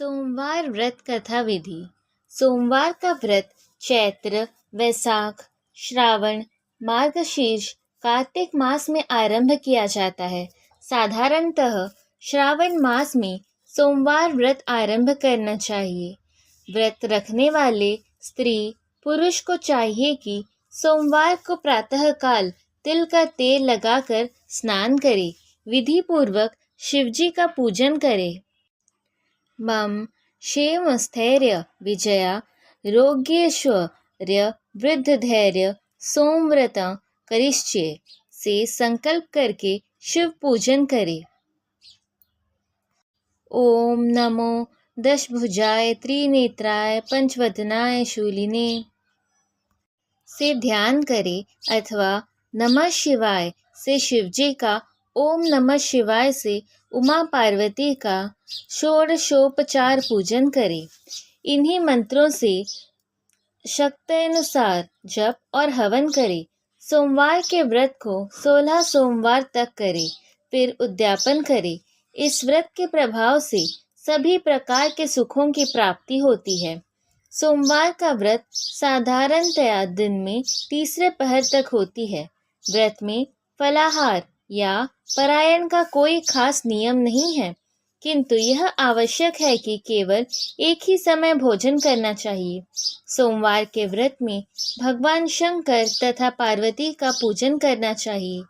सोमवार व्रत कथा विधि। सोमवार का व्रत चैत्र, वैशाख, श्रावण, मार्गशीर्ष, कार्तिक मास में आरंभ किया जाता है। साधारणतः श्रावण मास में सोमवार व्रत आरंभ करना चाहिए। व्रत रखने वाले स्त्री पुरुष को चाहिए कि सोमवार को प्रातःकाल तिल का तेल लगाकर स्नान करे, विधि पूर्वक शिवजी का पूजन करे। मम क्षेमस्थैर्य विजया रोग्यैश्वर्य वृद्धधैर्य सोमव्रत करिष्ये से संकल्प करके शिव पूजन करे। ओम नमो दशभुजाय त्रिनेत्राय पंचवदनाय शूलिने से ध्यान करे अथवा नमः शिवाय से शिवजी का, ओम नमः शिवाय से उमा पार्वती का षोडशोपचार पूजन करे। इन्हीं मंत्रों से शक्त्यनुसार जप और हवन करे। सोमवार के व्रत को 16 सोमवार तक करे, फिर उद्यापन करे। इस व्रत के प्रभाव से सभी प्रकार के सुखों की प्राप्ति होती है। सोमवार का व्रत साधारणतया दिन में तीसरे पहर तक होती है। व्रत में फलाहार या पारायण का कोई खास नियम नहीं है, किंतु यह आवश्यक है कि केवल एक ही समय भोजन करना चाहिए। सोमवार के व्रत में भगवान शंकर तथा पार्वती का पूजन करना चाहिए।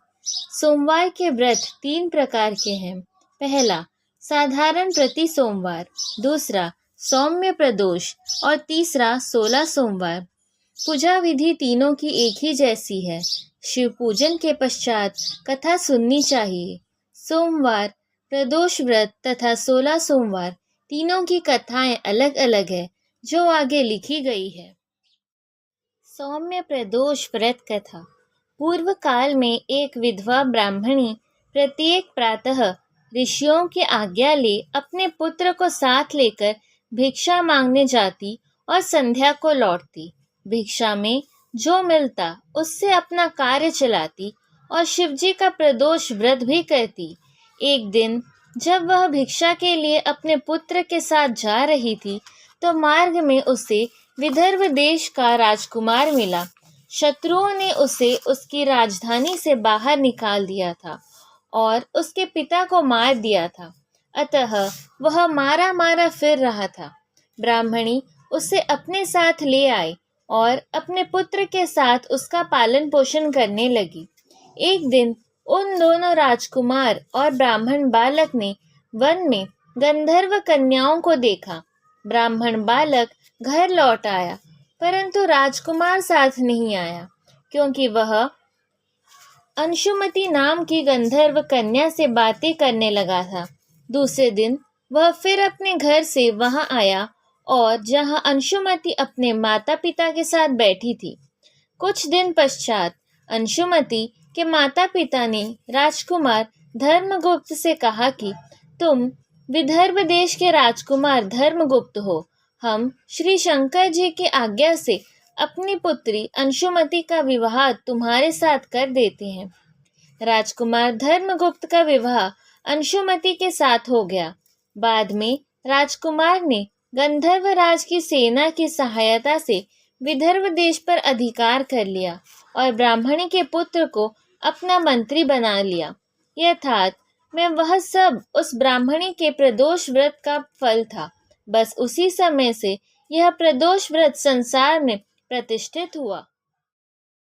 सोमवार के व्रत 3 प्रकार के हैं। पहला साधारण प्रति सोमवार, दूसरा सौम्य प्रदोष और तीसरा 16 सोमवार। पूजा विधि तीनों की एक ही जैसी है। शिव पूजन के पश्चात कथा सुननी चाहिए। सोमवार, प्रदोष व्रत तथा 16 सोमवार तीनों की कथाएं अलग अलग है, जो आगे लिखी गई है। सौम्य प्रदोष व्रत कथा। पूर्व काल में एक विधवा ब्राह्मणी प्रत्येक प्रातः ऋषियों की आज्ञा ले अपने पुत्र को साथ लेकर भिक्षा मांगने जाती और संध्या को लौटती। भिक्षा में जो मिलता उससे अपना कार्य चलाती और शिवजी का प्रदोष व्रत भी करती। एक दिन जब वह भिक्षा के लिए अपने पुत्र के साथ जा रही थी, तो मार्ग में उसे विदर्भ देश का राजकुमार मिला। शत्रुओं ने उसे उसकी राजधानी से बाहर निकाल दिया था और उसके पिता को मार दिया था, अतः वह मारा मारा फिर रहा था। ब्राह्मणी उसे अपने साथ ले आई और अपने पुत्र के साथ उसका पालन पोषण करने लगी। एक दिन उन दोनों राजकुमार और ब्राह्मण बालक ने वन में गंधर्व कन्याओं को देखा। ब्राह्मण बालक घर लौट आया, परंतु राजकुमार साथ नहीं आया, क्योंकि वह अंशुमति नाम की गंधर्व कन्या से बातें करने लगा था। दूसरे दिन वह फिर अपने घर से वहां आया और जहां अंशुमति अपने माता पिता के साथ बैठी थी। कुछ दिन पश्चात अंशुमति के माता पिता ने राजकुमार धर्मगुप्त से कहा कि तुम विदर्भ देश के राजकुमार धर्मगुप्त हो। हम श्री शंकर जी की आज्ञा से अपनी पुत्री अंशुमति का विवाह तुम्हारे साथ कर देते हैं। राजकुमार धर्मगुप्त का विवाह अंशुमति के साथ हो गया। बाद में राजकुमार ने गंधर्व राज की सेना की सहायता से विदर्भ देश पर अधिकार कर लिया और ब्राह्मणी के पुत्र को अपना मंत्री बना लिया। यथार्थ में वह सब उस ब्राह्मणी के प्रदोष व्रत का फल था। बस उसी समय से यह प्रदोष व्रत संसार में प्रतिष्ठित हुआ।